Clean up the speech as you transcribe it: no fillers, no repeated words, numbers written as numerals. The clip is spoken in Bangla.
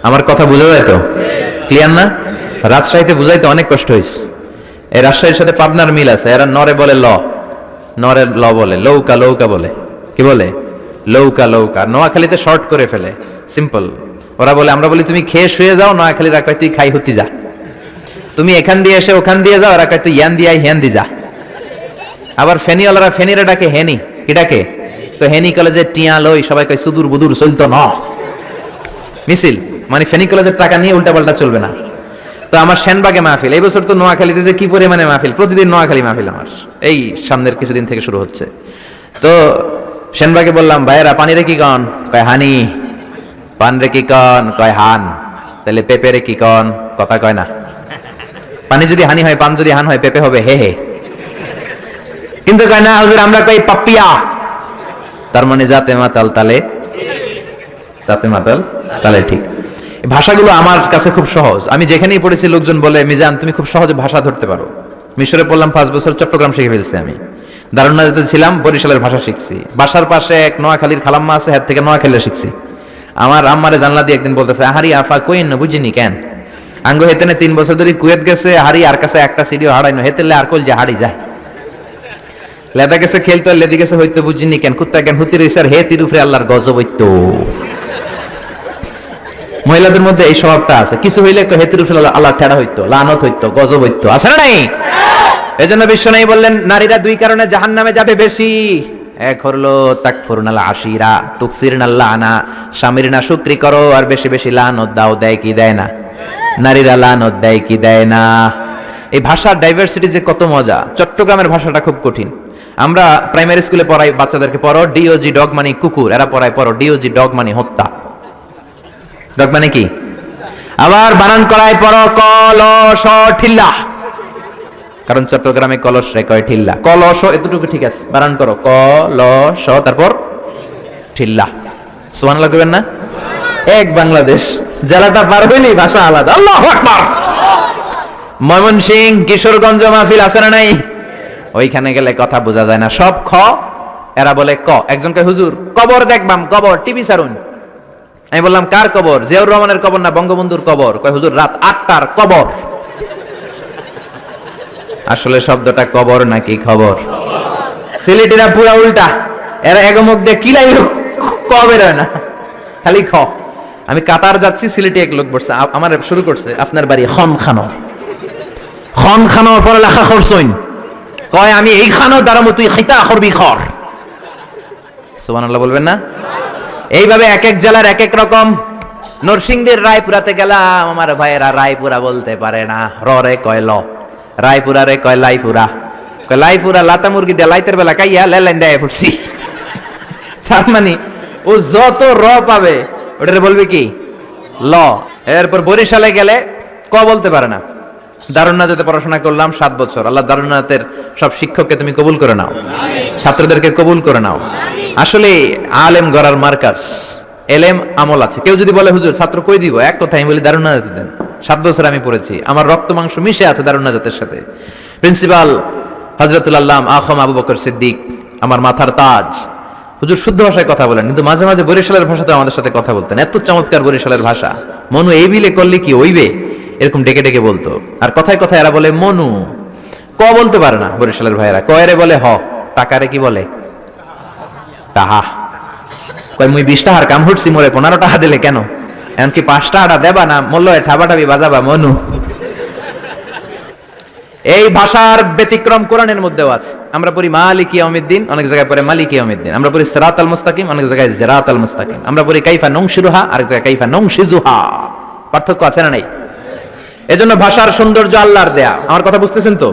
আমার কথা বোঝা যায় তো? ক্লিয়ার না? রাজশাহীতে বুঝাইতে অনেক কষ্ট হয়েছে। এই রাজশাহীর সাথে পাবনার মিল আছে। এরা নরে বলে ল, নরের ল বলে, লৌকা লৌকা বলে। কি বলে? লৌকা লৌকা। নোয়াখালীতে শর্ট করে ফেলে, সিম্পল। ওরা বলে, আমরা বলি তুমি খেয়ে শুয়ে যাও, নোয়াখালীরা কয় তুই খাই হতি যা। তুমি এখান দিয়ে এসে ওখান দিয়ে যাও, ওরা কয় তুই ইয়ান দিয়ে হ্যান দি যা। আবার ফেনিওয়ালারা ফেনিরে ডাকে হেনি, কি ডাকে? তো হেনি কলেজে টিয়া লই, সবাই কয় সুদূর বুদুর চলতো না মিছিল, মানে ফেনী কলেজের টাকা নিয়ে উল্টা পাল্টা চলবে না। তো আমার সেনবাগে মাহফিল, এই বছর তো নোয়াখালীতে যে কি পরিমাণে মাহফিল, প্রতিদিন নোয়াখালী মাহফিল আমার এই সামনের কিছুদিন থেকে শুরু হচ্ছে। তো সেনবাগে বললাম, ভাইয়েরা পানি রে কি কন? কয় হানি। পান রে কি কন? কয় হান। তাহলে পেঁপে রে কি কন? কথা কয় না। পানি যদি হানি হয়, পান যদি হান হয়, পেঁপে হবে হে হে। কিন্তু কয় না হুজুর, আমরা কই পাপিয়া। তার মানে যাতে মাতাল তালে, যাতে মাতাল তালে ঠিক। ভাষাগুলো আমার কাছে খুব সহজ। আমি যেখানেই পড়েছি লোকজন বলে, মিজান তুমি খুব সহজে ভাষা ধরতে পারো। মিশরে পড়লাম 5 বছর, চট্টগ্রাম শিখে ফেলছি আমি। দারুণাতে ছিলাম, বরিশালের ভাষা শিখছি। বাসার পাশে এক নোয়াখালীর খালাম্মা আছে, হাত থেকে নোয়াখালী শিখছি। আমার আম্মারে জানলা দিয়ে একদিন বলতেছে, হারি আফা কইন না বুঝিনি কেন আঙ্গ হেতেনে 3 বছর ধরে কুয়েত গেছে, হারি আর কাছে একটা সিডিও হারাইনো হেতেলে আর কল যে হারি যায়। লেদা গেছে খেলতো, লেদি গেছে হইতো বুঝিনি কেন, কুত্তা কেন হুতি রইছে আর হে তিরুফরে আল্লাহর গজব হইতো। মহিলাদের মধ্যে এই স্বভাবটা আছে, কিছু হইলে হেতির উপরে আল্লাহ ঠেড়া হইতো, লানত হইতো, গজব হইতো, আছে না নাই? এজন্য বিশ্বনবী বললেন, নারীরা 2 কারণে জাহান্নামে যাবে বেশি। এক হলো তাকফুরনাল আশিরা, তুকসিরনাল লানা, স্বামীর না শুকরি করো আর বেশি বেশি লানত দাও। দেয় কি দেয় না? নারীরা লানত দেয় কি দেয় না? এই ভাষার ডাইভার্সিটি যে কত মজা। চট্টগ্রামের ভাষাটা খুব কঠিন। আমরা প্রাইমারি স্কুলে পড়াই বাচ্চাদেরকে, পড়ো ডিওজি ডগ মানে কুকুর, এরা পড়ায় পড়ো ডিওজি ডগ মানে হত্যা। ডগ মানে কি? আবার বানান করায় পড়ো কলস ঠিল্লা, কারণ চট্টগ্রামে কলস রে কয় ঠিল্লা। কলস এতটুকু ঠিক আছে, বানান করো কলস, তারপর ঠিল্লা। সুবহানাল্লাহ কইবেন না? এক বাংলাদেশ, জেলাটা পারবেনি, ভাষা আলাদা। আল্লাহু আকবার। ময়মনসিংহ, কিশোরগঞ্জ মাহফিল আছে না নাই? ওইখানে গেলে কথা বোঝা যায় না, সব খ, এরা বলে ক। একজনকে হুজুর কবর দেখবাম, কবর টিভি সারুন। আমি বললাম কার কবর? জিয়াউর রহমানের কবর না বঙ্গবন্ধুর কবর? কয় হুজুর রাত 8টার কবর। আসলে শব্দটা কবর নাকি খবর? সিলেটিরা পুরা উল্টা, এরা এগমুখ দিয়ে কিলাই কবে রয় না, খালি খ। আমি কাতার যাচ্ছি, সিলেটি এক লোক বসছে, আমার শুরু করছে, আপনার বাড়ি খন খানো, খন খানো পরে লেখা করছইন। কয় আমি এই খানো দ্বারা তুই খিতা করবি খর। সুবহানাল্লাহ বলবেন না? এইভাবে এক এক জেলার এক এক রকম। নরসিংদীর রায়পুরাতে গেলাম, আমার ভাইয়েরা রায়পুরা বলতে পারে না, রে কয় ল। রায়পুরা রে কয় লাইপুরা। কয় লাইপুরা লাতা মুরগি দিয়ে লাইতের বেলা কাইয়া লেলাইন দেয় ফুটছি। তার মানে ও যত র পাবে ওটারে বলবে কি ল। এরপর বরিশালে গেলে ক বলতে পারে না। দারুণনাথে পড়াশোনা করলাম 7 বছর। আল্লাহ দারুণনাথের সব শিক্ষককে তুমি কবুল করে নাও, ছাত্রদেরকে কবুল করে নাও। আসলে আলেম গড়ার মার্কাজ, এলেম আমল আছে। কেউ যদি বলে হুজুর ছাত্র কই দিব, এক কথা আমি বলি দারুণনাথে দেন। 7 বছর আমি পড়েছি, আমার রক্ত মাংস মিশে আছে দারুণনাথের সাথে। প্রিন্সিপাল হযরতুল আল্লাম আখম আবু বকর সিদ্দিক আমার মাথার তাজ। হুজুর শুদ্ধ ভাষায় কথা বলেন, কিন্তু মাঝে মাঝে বরিশালের ভাষাতে আমাদের সাথে কথা বলতেন। এত চমৎকার বরিশালের ভাষা। মনু এই বিলে করলে কি হইবে, এরকম ডেকে ডেকে বলতো। আর কথায় কথায় এরা বলে মনু, ক বলতে পারে না বরিশালের ভাইয়েরা। কয়রে বলে হ, টাকারে কি বলে তাহা। কয় মুই 20 টাকার কাম হুটছি, মোরে 15 টাকা দিলে কেন? এমনকি 5 টাকা দেবা না, মূল্য ঠাবাটাবি বাজাবা মনু। এই ভাষার ব্যতিক্রম কোরআনের মধ্যেও আছে। আমরা পড়ি মালিকি ইয়াউমিদ্দিন, অনেক জায়গায় পড়ে মালিকি ইয়াউমিদ্দিন। আমরা পড়ি সিরাতাল মুস্তাকিম, অনেক জায়গায় জিরাতাল মুস্তাকিম। আমরা পড়ি কাইফা নংশিরুহা, আরেক জায়গায় কাইফা নংশিজুহা। পার্থক্য আছে না নাই? এজন্য ভাষার সৌন্দর্য আল্লাহর দেয়া। আমার কথা বুঝতেছেন তো?